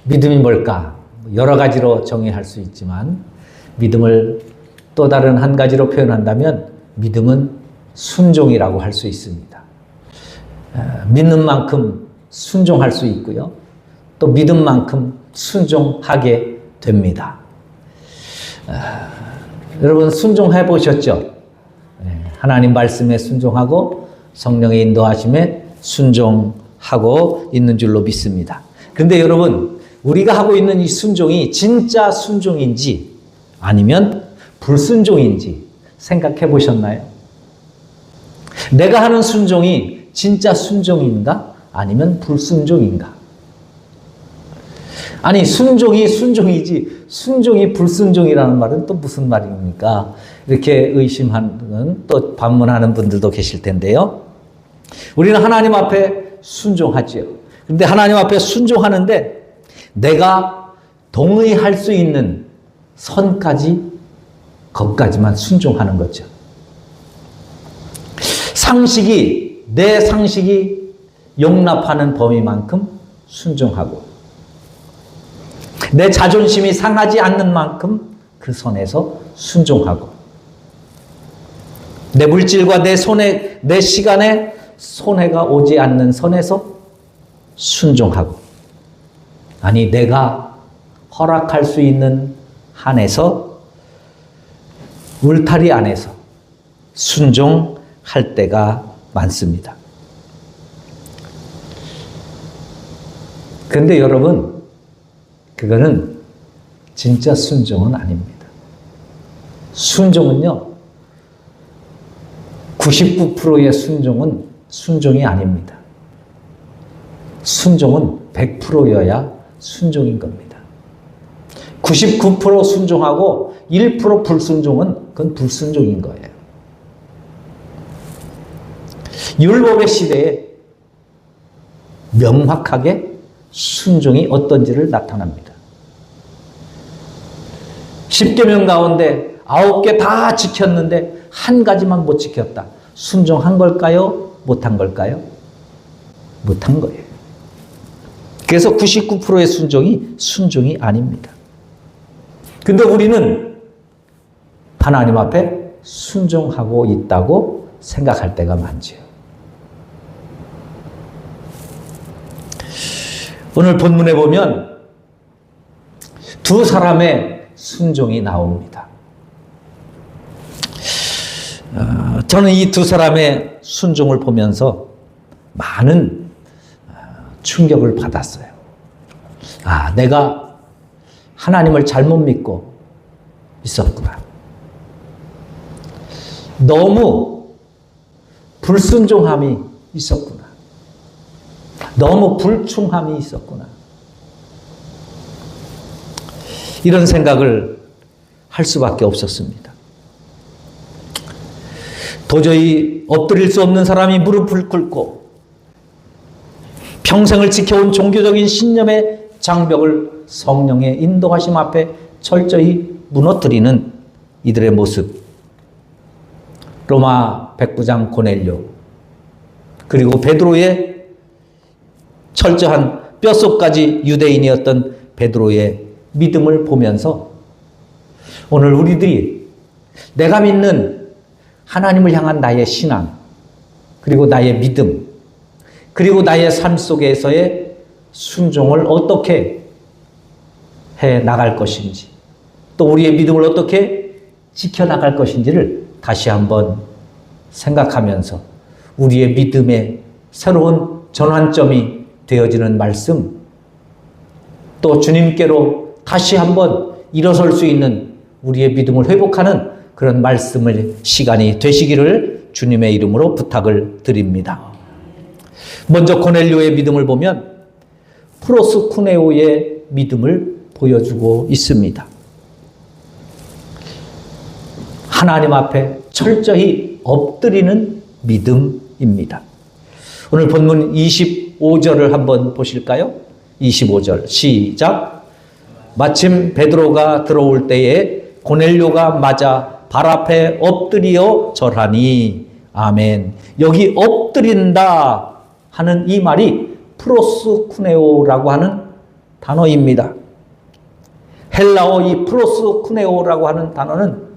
믿음이 뭘까? 여러 가지로 정의할 수 있지만 믿음을 또 다른 한 가지로 표현한다면 믿음은 순종이라고 할 수 있습니다. 믿는 만큼 순종할 수 있고요. 또 믿은 만큼 순종하게 됩니다. 여러분 순종해 보셨죠? 하나님 말씀에 순종하고 성령의 인도하심에 순종하고 있는 줄로 믿습니다. 그런데 여러분 우리가 하고 있는 이 순종이 진짜 순종인지 아니면 불순종인지 생각해 보셨나요? 내가 하는 순종이 진짜 순종인가? 아니면 불순종인가? 아니 순종이 순종이지 순종이 불순종이라는 말은 또 무슨 말입니까? 이렇게 의심하는 또 반문하는 분들도 계실 텐데요. 우리는 하나님 앞에 순종하지요. 그런데 하나님 앞에 순종하는데 내가 동의할 수 있는 선까지 것까지만 순종하는 거죠. 내 상식이 용납하는 범위만큼 순종하고 내 자존심이 상하지 않는 만큼 그 선에서 순종하고 내 물질과 내 시간에 손해가 오지 않는 선에서 순종하고 아니 내가 허락할 수 있는 한에서 울타리 안에서 순종할 때가 많습니다. 그런데 여러분 그거는 진짜 순종은 아닙니다. 순종은요 99%의 순종은 순종이 아닙니다. 순종은 100%여야 순종인 겁니다. 99% 순종하고 1% 불순종은 그건 불순종인 거예요. 율법의 시대에 명확하게 순종이 어떤지를 나타납니다. 10계명 가운데 9개 다 지켰는데 한 가지만 못 지켰다. 순종한 걸까요? 못한 걸까요? 못한 거예요. 그래서 99%의 순종이 순종이 아닙니다. 근데 우리는 하나님 앞에 순종하고 있다고 생각할 때가 많지요. 오늘 본문에 보면 두 사람의 순종이 나옵니다. 저는 이 두 사람의 순종을 보면서 많은 충격을 받았어요. 아, 내가 하나님을 잘못 믿고 있었구나. 너무 불순종함이 있었구나. 너무 불충함이 있었구나. 이런 생각을 할 수밖에 없었습니다. 도저히 엎드릴 수 없는 사람이 무릎을 꿇고 평생을 지켜온 종교적인 신념의 장벽을 성령의 인도하심 앞에 철저히 무너뜨리는 이들의 모습. 로마 백부장 고넬료 그리고 베드로의 철저한 뼛속까지 유대인이었던 베드로의 믿음을 보면서 오늘 우리들이 내가 믿는 하나님을 향한 나의 신앙 그리고 나의 믿음 그리고 나의 삶 속에서의 순종을 어떻게 해 나갈 것인지 또 우리의 믿음을 어떻게 지켜나갈 것인지를 다시 한번 생각하면서 우리의 믿음의 새로운 전환점이 되어지는 말씀 또 주님께로 다시 한번 일어설 수 있는 우리의 믿음을 회복하는 그런 말씀을 시간이 되시기를 주님의 이름으로 부탁을 드립니다. 먼저 고넬료의 믿음을 보면 프로스쿠네오의 믿음을 보여주고 있습니다. 하나님 앞에 철저히 엎드리는 믿음입니다. 오늘 본문 25절을 한번 보실까요? 25절 시작. 마침 베드로가 들어올 때에 고넬료가 맞아 발 앞에 엎드리어 절하니 아멘. 여기 엎드린다 하는 이 말이 프로스쿠네오라고 하는 단어입니다. 헬라어 이 프로스쿠네오라고 하는 단어는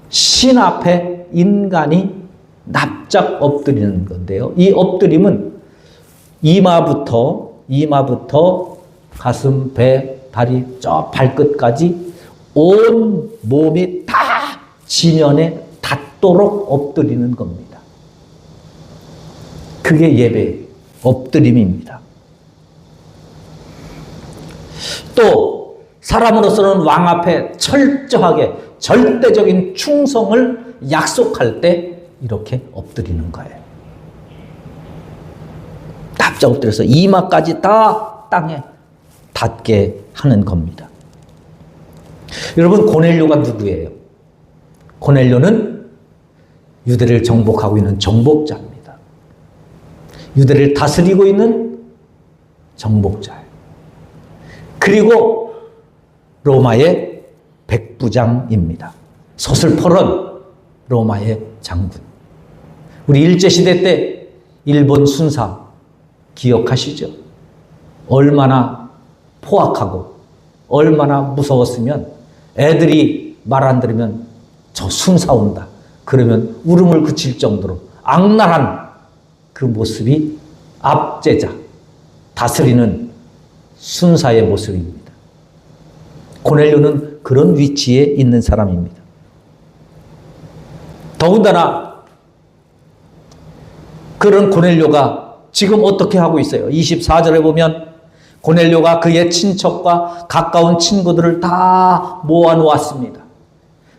신 앞에 인간이 납작 엎드리는 건데요. 이 엎드림은 이마부터 가슴, 배, 다리, 저 발끝까지 온 몸이 다 지면에 닿도록 엎드리는 겁니다. 그게 예배, 엎드림입니다. 또 사람으로서는 왕 앞에 철저하게 절대적인 충성을 약속할 때 이렇게 엎드리는 거예요. 납작 엎드려서 이마까지 다 땅에 닿게 하는 겁니다. 여러분, 고넬료가 누구예요? 고넬료는 유대를 정복하고 있는 정복자입니다. 유대를 다스리고 있는 정복자예요. 그리고 로마의 백부장입니다. 서슬퍼런 로마의 장군. 우리 일제시대 때 일본 순사 기억하시죠? 얼마나 포악하고 얼마나 무서웠으면 애들이 말 안 들으면 저 순사 온다. 그러면 울음을 그칠 정도로 악랄한 그 모습이 압제자, 다스리는 순사의 모습입니다. 고넬료는 그런 위치에 있는 사람입니다. 더군다나 그런 고넬료가 지금 어떻게 하고 있어요? 24절에 보면 고넬료가 그의 친척과 가까운 친구들을 다 모아놓았습니다.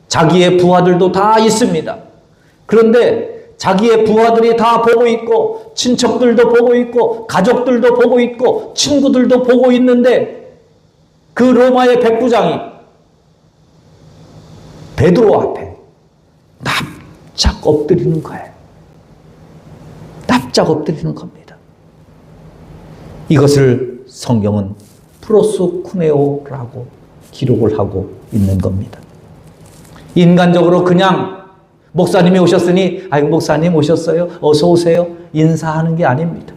자기의 부하들도 다 있습니다. 그런데 자기의 부하들이 다 보고 있고 친척들도 보고 있고 가족들도 보고 있고 친구들도 보고 있는데 그 로마의 백부장이 베드로 앞에 납작 엎드리는 거예요. 납작 엎드리는 겁니다. 이것을 성경은 프로스쿠네오라고 기록을 하고 있는 겁니다. 인간적으로 그냥 목사님이 오셨으니 아이고 목사님 오셨어요? 어서 오세요. 인사하는 게 아닙니다.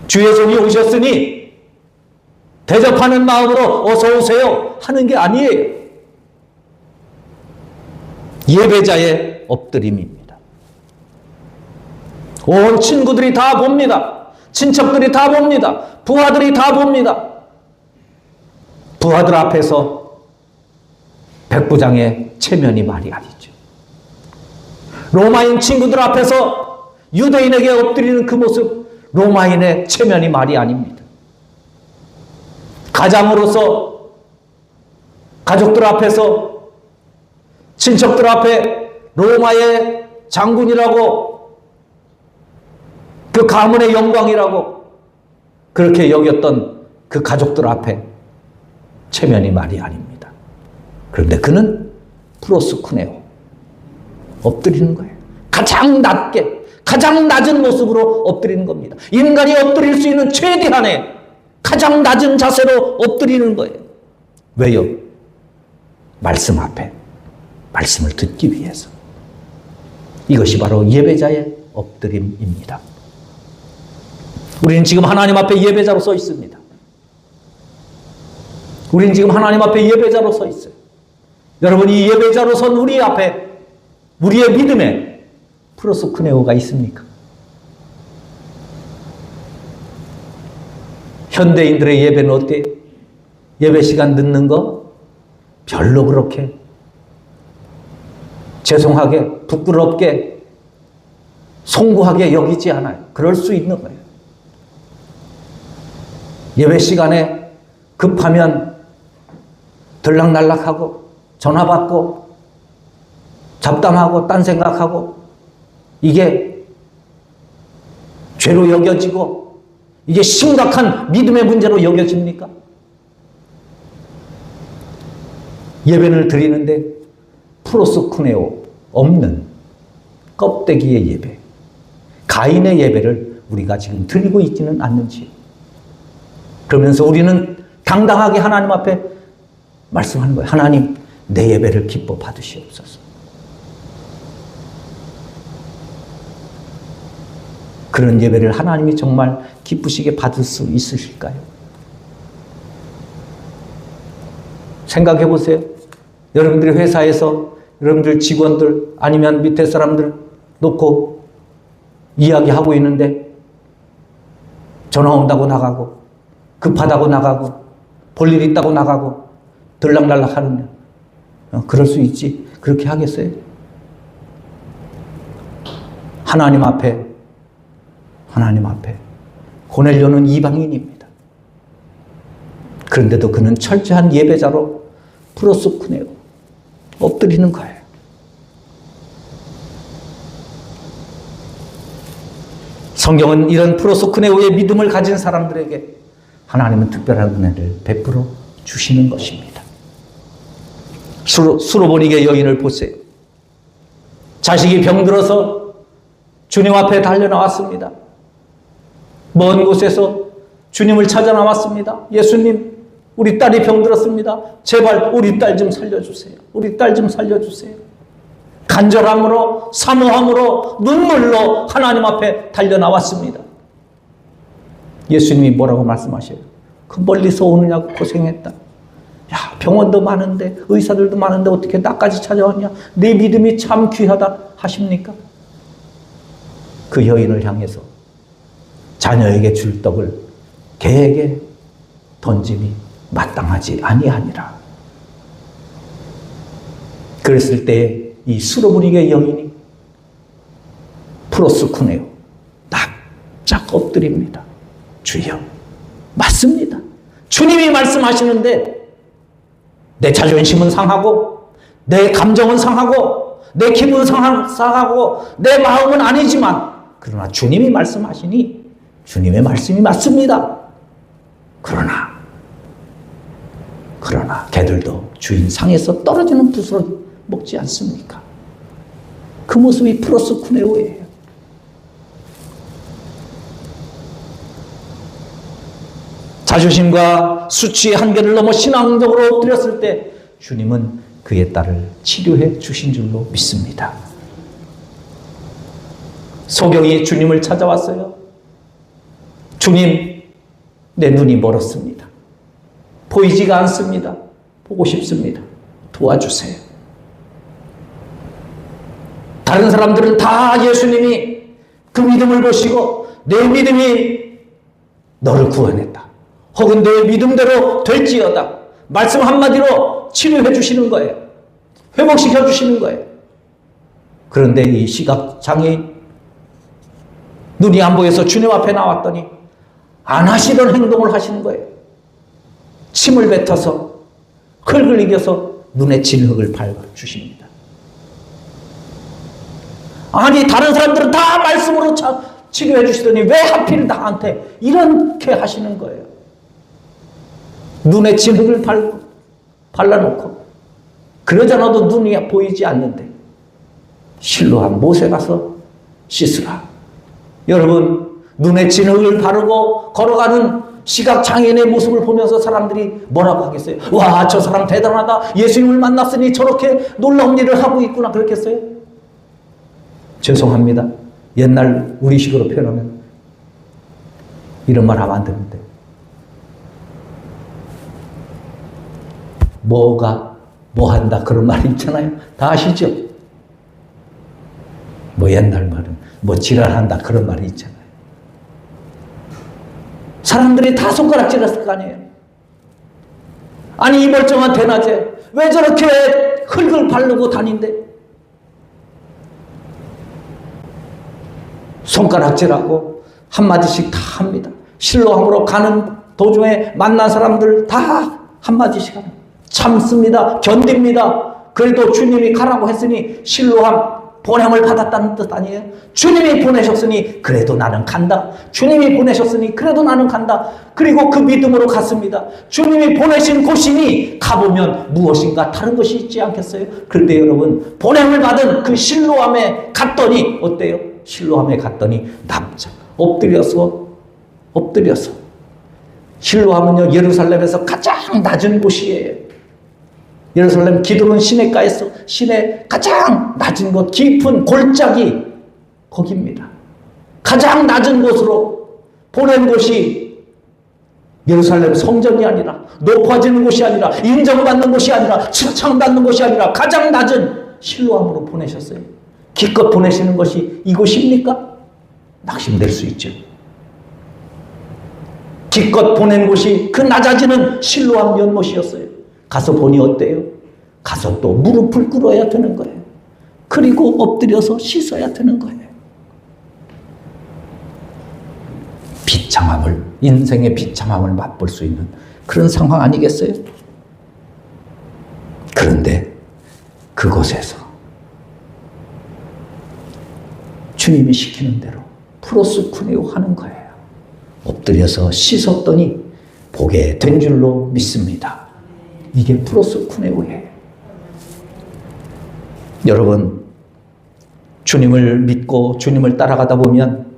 주의 종이 오셨으니 대접하는 마음으로 어서 오세요 하는 게 아니에요. 예배자의 엎드림입니다. 온 친구들이 다 봅니다. 친척들이 다 봅니다. 부하들이 다 봅니다. 부하들 앞에서 백부장의 체면이 말이 아니죠. 로마인 친구들 앞에서 유대인에게 엎드리는 그 모습, 로마인의 체면이 말이 아닙니다. 가장으로서 가족들 앞에서, 친척들 앞에 로마의 장군이라고, 그 가문의 영광이라고 그렇게 여겼던 그 가족들 앞에 체면이 말이 아닙니다. 그런데 그는 프로스쿠네오, 엎드리는 거예요. 가장 낮게, 가장 낮은 모습으로 엎드리는 겁니다. 인간이 엎드릴 수 있는 최대한의 가장 낮은 자세로 엎드리는 거예요. 왜요? 말씀 앞에, 말씀을 듣기 위해서. 이것이 바로 예배자의 엎드림입니다. 우리는 지금 하나님 앞에 예배자로 서 있습니다. 우리는 지금 하나님 앞에 예배자로 서 있어요. 여러분, 이 예배자로 선 우리 앞에 우리의 믿음에 프로스쿠네오가 있습니까? 현대인들의 예배는 어때요? 예배 시간 늦는 거 별로 그렇게 죄송하게, 부끄럽게, 송구하게 여기지 않아요. 그럴 수 있는 거예요. 예배 시간에 급하면 들락날락하고 전화 받고 잡담하고 딴 생각하고 이게 죄로 여겨지고 이게 심각한 믿음의 문제로 여겨집니까? 예배를 드리는데 프로스쿠네오 없는 껍데기의 예배, 가인의 예배를 우리가 지금 드리고 있지는 않는지, 그러면서 우리는 당당하게 하나님 앞에 말씀하는 거예요. 하나님, 내 예배를 기뻐 받으시옵소서. 그런 예배를 하나님이 정말 기쁘시게 받을 수 있으실까요? 생각해 보세요. 여러분들이 회사에서 여러분들 직원들 아니면 밑에 사람들 놓고 이야기하고 있는데 전화 온다고 나가고 급하다고 나가고 볼 일 있다고 나가고 들락날락 하느냐. 그럴 수 있지. 그렇게 하겠어요? 하나님 앞에 고넬료는 이방인입니다. 그런데도 그는 철저한 예배자로 프로스쿠네오 엎드리는 거예요. 성경은 이런 프로스쿠네오의 믿음을 가진 사람들에게 하나님은 특별한 은혜를 베풀어 주시는 것입니다. 수로보니게 여인을 보세요. 자식이 병들어서 주님 앞에 달려나왔습니다. 먼 곳에서 주님을 찾아 나왔습니다. 예수님, 우리 딸이 병들었습니다. 제발 우리 딸 좀 살려주세요. 우리 딸 좀 살려주세요. 간절함으로, 사모함으로, 눈물로 하나님 앞에 달려나왔습니다. 예수님이 뭐라고 말씀하셔요? 그 멀리서 오느냐고 고생했다. 야, 병원도 많은데, 의사들도 많은데 어떻게 나까지 찾아왔냐? 네 믿음이 참 귀하다 하십니까? 그 여인을 향해서 자녀에게 줄 떡을 개에게 던짐이 마땅하지 아니하니라. 그랬을 때 이 수로보니게 여인이 프로스쿠네오 납작 엎드립니다. 주여, 맞습니다. 주님이 말씀하시는데 내 자존심은 상하고 내 감정은 상하고 내 기분은 상하고 내 마음은 아니지만 그러나 주님이 말씀하시니 주님의 말씀이 맞습니다. 그러나 개들도 주인 상에서 떨어지는 붓으로 먹지 않습니까? 그 모습이 프로스쿠네오예요. 자존심과 수치의 한계를 넘어 신앙적으로 엎드렸을 때 주님은 그의 딸을 치료해 주신 줄로 믿습니다. 소경이 주님을 찾아왔어요. 주님, 내 눈이 멀었습니다. 보이지가 않습니다. 보고 싶습니다. 도와주세요. 다른 사람들은 다 예수님이 그 믿음을 보시고 내 믿음이 너를 구원했다. 혹은 내 믿음대로 될지어다. 말씀 한마디로 치료해 주시는 거예요. 회복시켜 주시는 거예요. 그런데 이 시각장애인 눈이 안 보여서 주님 앞에 나왔더니 안 하시던 행동을 하시는 거예요. 침을 뱉어서 흙을 이겨서 눈에 진 흙을 밟아주십니다. 아니 다른 사람들은 다 말씀으로 치료해 주시더니 왜 하필 나한테 이렇게 하시는 거예요. 눈에 진 흙을 발라놓고 그러잖아도 눈이 보이지 않는데 실로암 못에 가서 씻으라. 여러분, 눈에 진 흙을 바르고 걸어가는 시각장애인의 모습을 보면서 사람들이 뭐라고 하겠어요? 와, 저 사람 대단하다. 예수님을 만났으니 저렇게 놀라운 일을 하고 있구나. 그렇겠어요? 죄송합니다. 옛날 우리식으로 표현하면 이런 말 하면 안 되는데 뭐가 뭐 한다 그런 말이 있잖아요. 다 아시죠? 뭐 옛날 말은 뭐 지랄한다 그런 말이 있잖아요. 사람들이 다 손가락질했을 거 아니에요. 아니 이 멀쩡한 대낮에 왜 저렇게 흙을 바르고 다닌대? 손가락질하고 한마디씩 다 합니다. 실로암으로 가는 도중에 만난 사람들 다 한마디씩 합니다. 참습니다. 견딥니다. 그래도 주님이 가라고 했으니 실로암 보냄을 받았다는 뜻 아니에요? 주님이 보내셨으니 그래도 나는 간다. 주님이 보내셨으니 그래도 나는 간다. 그리고 그 믿음으로 갔습니다. 주님이 보내신 곳이니 가보면 무엇인가 다른 것이 있지 않겠어요? 그런데 여러분, 보냄을 받은 그 실로암에 갔더니 어때요? 실로암에 갔더니 납작 엎드려서 실로암은요 예루살렘에서 가장 낮은 곳이에요. 예루살렘 기드론 시내가에서 시내 가장 낮은 곳, 깊은 골짜기 거기입니다. 가장 낮은 곳으로 보낸 곳이 예루살렘 성전이 아니라, 높아지는 곳이 아니라, 인정받는 곳이 아니라, 칭찬받는 곳이 아니라 가장 낮은 실로암으로 보내셨어요. 기껏 보내시는 것이 이곳입니까? 낙심될 수 있죠. 기껏 보낸 곳이 그 낮아지는 실로암 연못이었어요. 가서 보니 어때요? 가서 또 무릎을 꿇어야 되는 거예요. 그리고 엎드려서 씻어야 되는 거예요. 비참함을, 인생의 비참함을 맛볼 수 있는 그런 상황 아니겠어요? 그런데 그곳에서 주님이 시키는 대로 프로스쿠네오 하는 거예요. 엎드려서 씻었더니 보게 된 줄로 믿습니다. 이게 프로스쿠네오예요. 여러분, 주님을 믿고 주님을 따라가다 보면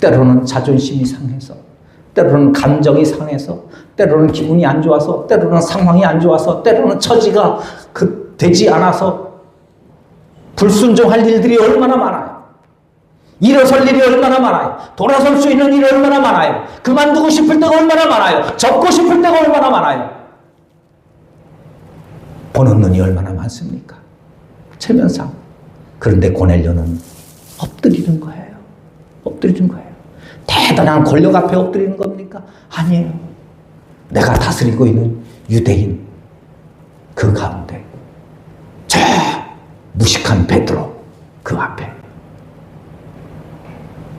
때로는 자존심이 상해서, 때로는 감정이 상해서, 때로는 기분이 안 좋아서, 때로는 상황이 안 좋아서, 때로는 처지가 되지 않아서 불순종할 일들이 얼마나 많아요. 일어설 일이 얼마나 많아요. 돌아설 수 있는 일이 얼마나 많아요. 그만두고 싶을 때가 얼마나 많아요. 접고 싶을 때가 얼마나 많아요. 보는 눈이 얼마나 많습니까? 체면상. 그런데 고넬료는 엎드리는 거예요. 엎드리는 거예요. 대단한 권력 앞에 엎드리는 겁니까? 아니에요. 내가 다스리고 있는 유대인 그 가운데 저 무식한 베드로 그 앞에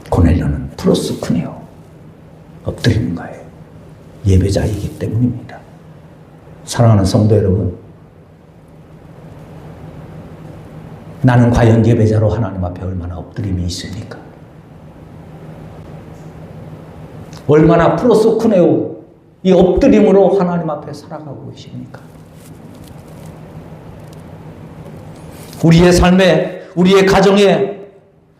고넬료는 프로스쿠네오 엎드리는 거예요. 예배자이기 때문입니다. 사랑하는 성도 여러분, 나는 과연 예배자로 하나님 앞에 얼마나 엎드림이 있습니까? 얼마나 프로스쿠네오 이 엎드림으로 하나님 앞에 살아가고 계십니까? 우리의 삶에, 우리의 가정에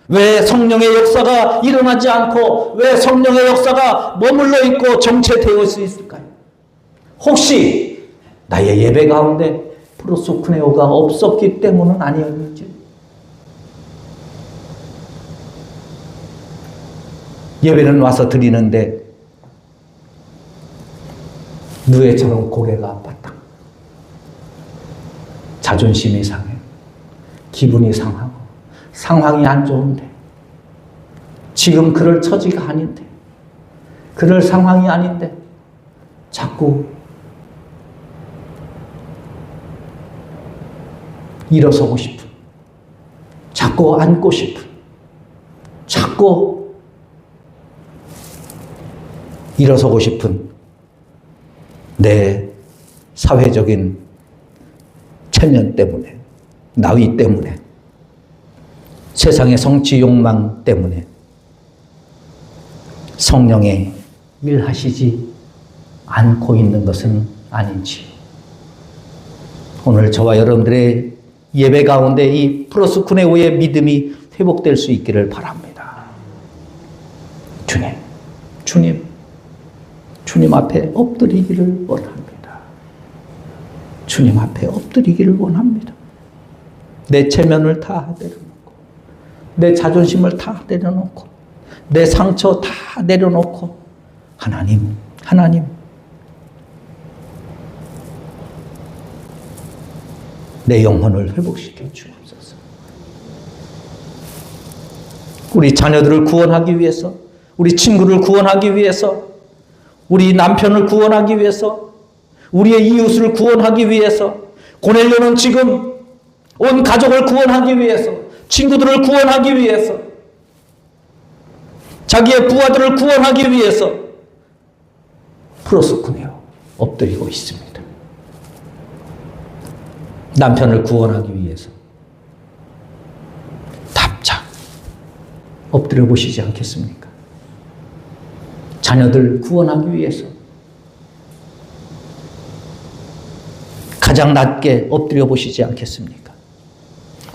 왜 성령의 역사가 일어나지 않고 왜 성령의 역사가 머물러 있고 정체되어 있을까요? 혹시 나의 예배 가운데 프로스쿠네오가 없었기 때문은 아니었는지. 예배는 와서 드리는데 누에처럼 고개가 바닥, 자존심이 상해, 기분이 상하고 상황이 안 좋은데, 지금 그럴 처지가 아닌데, 그럴 상황이 아닌데 자꾸 일어서고 싶은, 자꾸 앉고 싶은, 자꾸 일어서고 싶은 내 사회적인 체면 때문에, 나위 때문에, 세상의 성취 욕망 때문에 성령의 일하시지 않고 있는 것은 아닌지, 오늘 저와 여러분들의 예배 가운데 이 프로스쿠네오의 믿음이 회복될 수 있기를 바랍니다. 주님 앞에 엎드리기를 원합니다. 주님 앞에 엎드리기를 원합니다. 내 체면을 다 내려놓고, 내 자존심을 다 내려놓고, 내 상처 다 내려놓고, 하나님, 내 영혼을 회복시켜 주옵소서. 우리 자녀들을 구원하기 위해서, 우리 친구를 구원하기 위해서, 우리 남편을 구원하기 위해서, 우리의 이웃을 구원하기 위해서, 고넬료는 지금 온 가족을 구원하기 위해서, 친구들을 구원하기 위해서, 자기의 부하들을 구원하기 위해서 프로스쿠네오 엎드리고 있습니다. 남편을 구원하기 위해서 답작 엎드려 보시지 않겠습니까? 자녀들 구원하기 위해서 가장 낮게 엎드려 보시지 않겠습니까?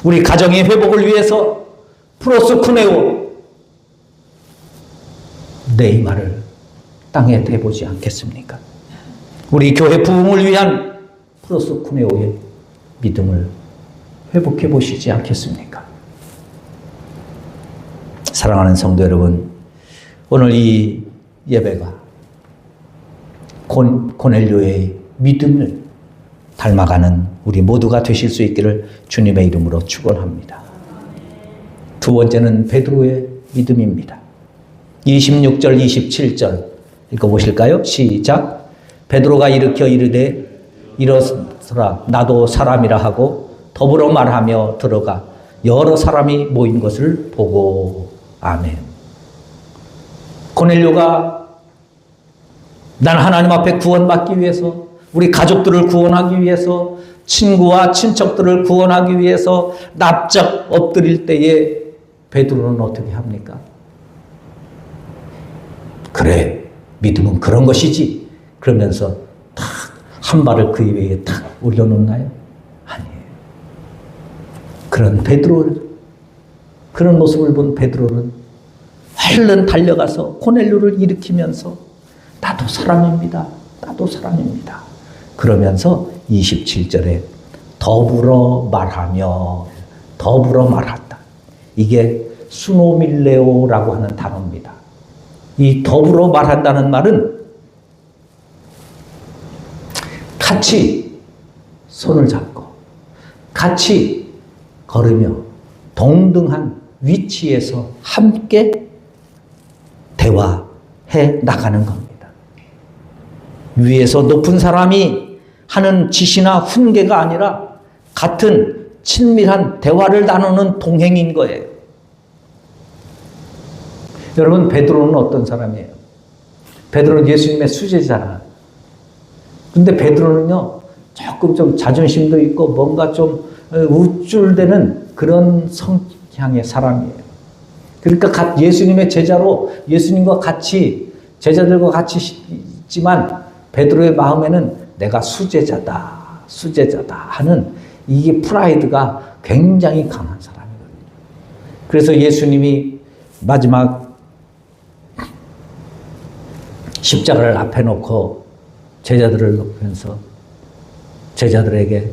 우리 가정의 회복을 위해서 프로스쿠네오 내 이마를 땅에 대보지 않겠습니까? 우리 교회 부흥을 위한 프로스쿠네오의 믿음을 회복해 보시지 않겠습니까? 사랑하는 성도 여러분, 오늘 이 예배가 고넬료의 믿음을 닮아가는 우리 모두가 되실 수 있기를 주님의 이름으로 축원합니다. 두 번째는 베드로의 믿음입니다. 26절, 27절 읽어보실까요? 시작. 베드로가 일으켜 이르되 일어서라 나도 사람이라 하고 더불어 말하며 들어가 여러 사람이 모인 것을 보고. 아멘. 고넬료가 난 하나님 앞에 구원받기 위해서, 우리 가족들을 구원하기 위해서, 친구와 친척들을 구원하기 위해서 납작 엎드릴 때에 베드로는 어떻게 합니까? 그래, 믿음은 그런 것이지. 그러면서 탁 한 발을 그 위에 탁 올려놓나요? 아니에요. 그런 모습을 본 베드로는 얼른 달려가서 고넬료를 일으키면서 나도 사람입니다. 나도 사람입니다. 그러면서 27절에 더불어 말한다. 이게 수노밀레오라고 하는 단어입니다. 이 더불어 말한다는 말은 같이 손을 잡고 같이 걸으며 동등한 위치에서 함께 대화해 나가는 겁니다. 위에서 높은 사람이 하는 지시나 훈계가 아니라 같은 친밀한 대화를 나누는 동행인 거예요. 여러분, 베드로는 어떤 사람이에요? 베드로는 예수님의 수제자라. 근데 베드로는요, 조금 좀 자존심도 있고 뭔가 좀 우쭐대는 그런 성향의 사람이에요. 그러니까 예수님의 제자로 예수님과 같이, 제자들과 같이 있지만 베드로의 마음에는 내가 수제자다 하는 이게 프라이드가 굉장히 강한 사람이거든요. 그래서 예수님이 마지막 십자가를 앞에 놓고 제자들을 놓으면서 제자들에게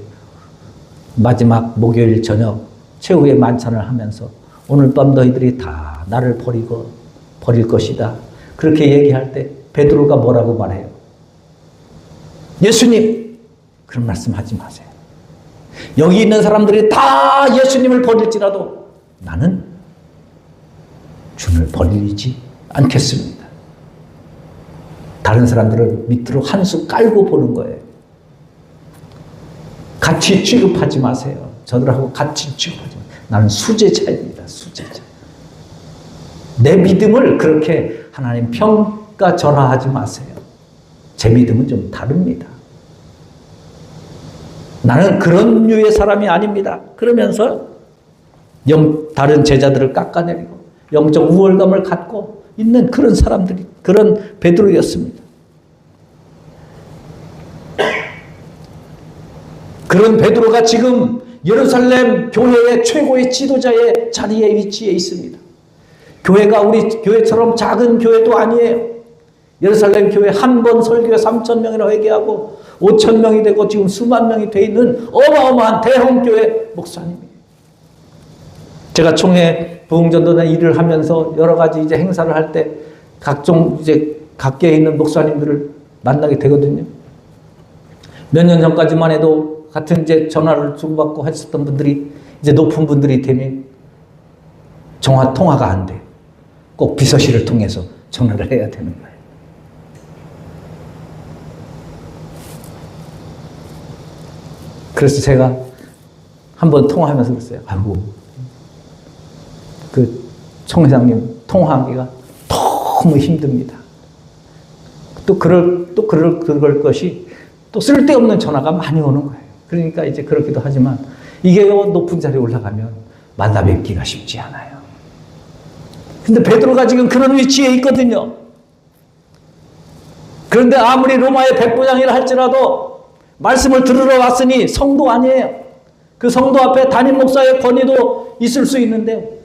마지막 목요일 저녁 최후의 만찬을 하면서 오늘 밤 너희들이 다 나를 버릴 것이다. 그렇게 얘기할 때 베드로가 뭐라고 말해요? 예수님, 그런 말씀 하지 마세요. 여기 있는 사람들이 다 예수님을 버릴지라도 나는 주를 버리지 않겠습니다. 다른 사람들을 밑으로 한 수 깔고 보는 거예요. 같이 취급하지 마세요. 저들하고 같이 취급하지 마세요. 나는 수제자입니다. 수제자. 내 믿음을 그렇게 하나님 평가절하하지 마세요. 제 믿음은 좀 다릅니다. 나는 그런 류의 사람이 아닙니다. 그러면서 다른 제자들을 깎아내리고 영적 우월감을 갖고 있는 그런 사람들이, 그런 베드로였습니다. 그런 베드로가 지금 예루살렘 교회의 최고의 지도자의 자리에 위치해 있습니다. 교회가 우리 교회처럼 작은 교회도 아니에요. 예루살렘 교회 한 번 설교에 3,000명이나 회개하고 5,000명이 되고 지금 수만 명이 돼 있는 어마어마한 대형 교회 목사님이에요. 제가 총회 부흥전도단 일을 하면서 여러 가지 이제 행사를 할 때 각종 이제 각계에 있는 목사님들을 만나게 되거든요. 몇 년 전까지만 해도 같은 이제 전화를 주고받고 했었던 분들이 이제 높은 분들이 되면 통화가 안 돼. 꼭 비서실을 통해서 전화를 해야 되는 거예요. 그래서 제가 한번 통화하면서 그랬어요. 아이고, 그 총회장님 통화하기가 너무 힘듭니다. 또 그럴 것이 또 쓸데없는 전화가 많이 오는 거예요. 그러니까 이제 그렇기도 하지만 이게 높은 자리에 올라가면 만나 뵙기가 쉽지 않아요. 근데 베드로가 지금 그런 위치에 있거든요. 그런데 아무리 로마의 백부장이라 할지라도 말씀을 들으러 왔으니 성도 아니에요. 그 성도 앞에 담임 목사의 권위도 있을 수 있는데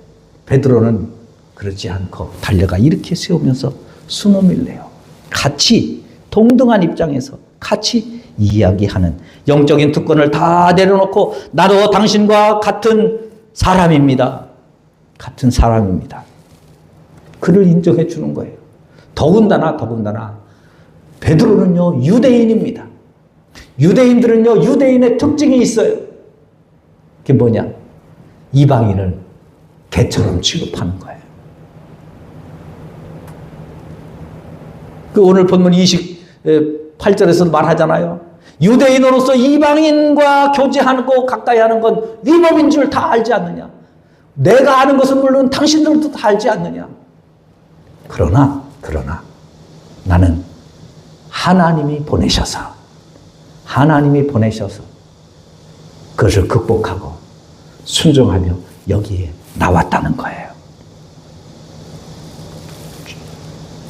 베드로는 그렇지 않고 달려가 이렇게 세우면서 수노밀레요. 같이 동등한 입장에서 같이 이야기하는 영적인 특권을 다 내려놓고 나도 당신과 같은 사람입니다. 같은 사람입니다. 그를 인정해 주는 거예요. 더군다나 베드로는요, 유대인입니다. 유대인들은요, 유대인의 특징이 있어요. 그게 뭐냐? 이방인을 개처럼 취급하는 거예요. 그 오늘 본문 28절에서 말하잖아요. 유대인으로서 이방인과 교제하고 가까이 하는 건 위법인 줄 다 알지 않느냐? 내가 아는 것은 물론 당신들도 다 알지 않느냐? 그러나 나는 하나님이 보내셔서 그것을 극복하고 순종하며 여기에 나왔다는 거예요.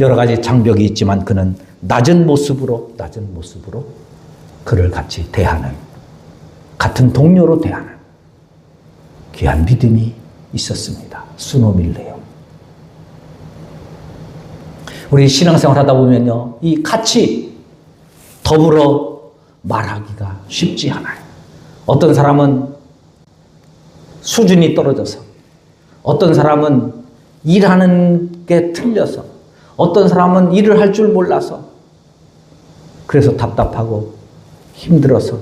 여러 가지 장벽이 있지만 그는 낮은 모습으로 그를 같이 대하는, 같은 동료로 대하는 귀한 믿음이 있었습니다. 수노밀레요. 우리 신앙생활 하다 보면요, 이 같이 더불어 말하기가 쉽지 않아요. 어떤 사람은 수준이 떨어져서, 어떤 사람은 일하는 게 틀려서, 어떤 사람은 일을 할 줄 몰라서, 그래서 답답하고 힘들어서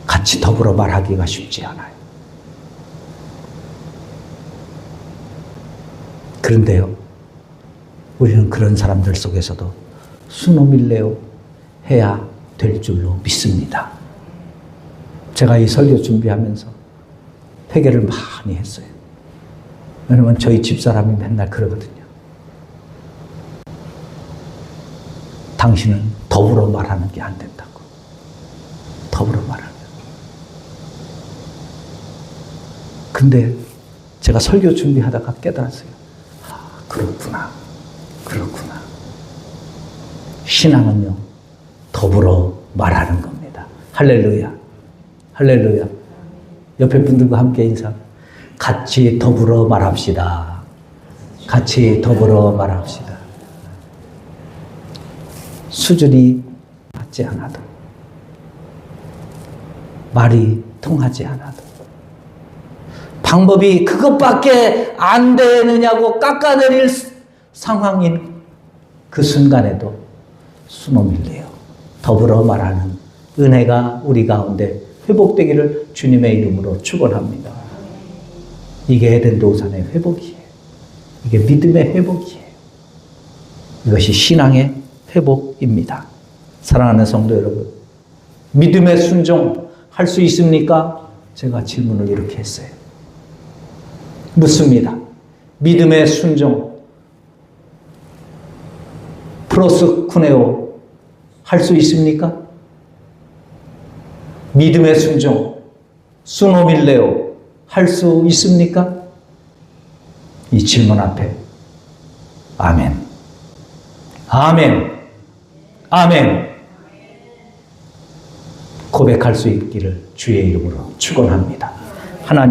같이 더불어 말하기가 쉽지 않아요. 그런데요, 우리는 그런 사람들 속에서도 수노밀레오 해야 될 줄로 믿습니다. 제가 이 설교 준비하면서 회개를 많이 했어요. 왜냐면 저희 집사람이 맨날 그러거든요. 당신은 더불어 말하는 게 안 된다고. 더불어 말하는. 근데 제가 설교 준비하다가 깨달았어요. 그렇구나. 신앙은요, 더불어 말하는 겁니다. 할렐루야. 옆에 분들과 함께 인사. 같이 더불어 말합시다. 수준이 맞지 않아도, 말이 통하지 않아도, 방법이 그것밖에 안 되느냐고 깎아내릴 상황인 그 순간에도 수노밀레요. 더불어 말하는 은혜가 우리 가운데 회복되기를 주님의 이름으로 축원합니다. 이게 에덴 동산의 회복이에요. 이게 믿음의 회복이에요. 이것이 신앙의 회복입니다. 사랑하는 성도 여러분, 믿음의 순종할 수 있습니까? 제가 질문을 이렇게 했어요. 묻습니다. 믿음의 순종 플러스 쿠네오 할 수 있습니까? 믿음의 순종 수노밀레오 할 수 있습니까? 이 질문 앞에 아멘 고백할 수 있기를 주의 이름으로 축원합니다.